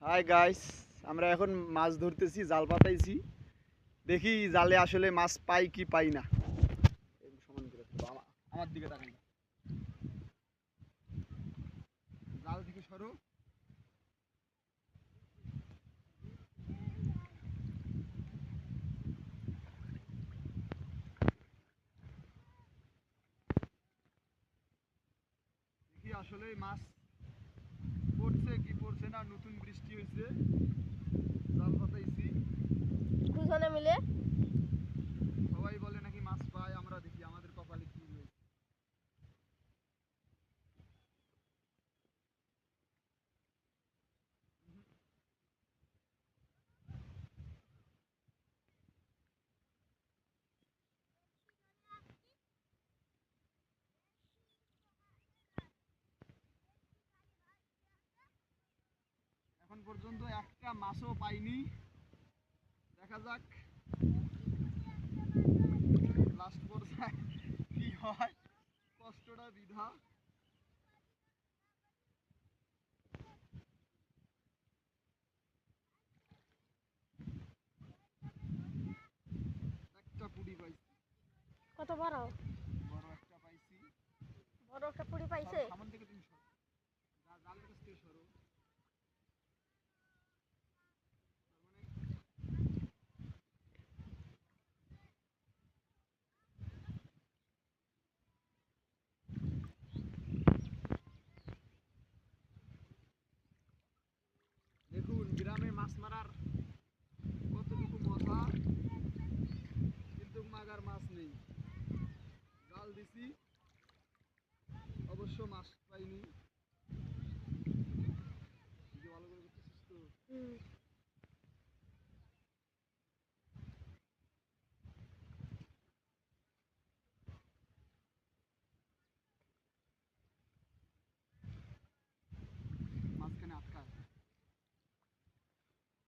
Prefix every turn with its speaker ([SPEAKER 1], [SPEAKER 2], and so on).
[SPEAKER 1] Hi guys, আমরা এখন মাছ ধরতেছি, জাল পাতাইছি। দেখি জালে আসলে মাছ পাই কি পাই না। সমান করে আমার দিকে তাকান, জাল থেকে সরো। দেখি আসলে মাছ পড়ছে কি পড়ছে না। নতুন বৃষ্টি হয়েছে, জাল পাতাইছি
[SPEAKER 2] দুজনে মিলে।
[SPEAKER 1] সবাই বলে নাকি মাছ পায়, আমরা দেখি আমাদের কপালে কি হয়েছে। এখন পর্যন্ত একটা মাছও পাইনি, দেখা যাক লাস্ট পর্যায়ে কি হয়। কষ্টটা বৃথা। একটা পুরি পাইছি,
[SPEAKER 2] কত বড়?
[SPEAKER 1] বড় একটা পাইছি।
[SPEAKER 2] বড় একটা পুরি পাইছে।
[SPEAKER 1] সামন থেকে তুমি সরো, জালের কাছ থেকে সরো। দেখুন গ্রামে মাছ মারার কতটুকু মজা, কিন্তু মাগার মাছ নেই। জাল দিছি, অবশ্য মাছ পাইনি। ভালো করে করতেছিস তো।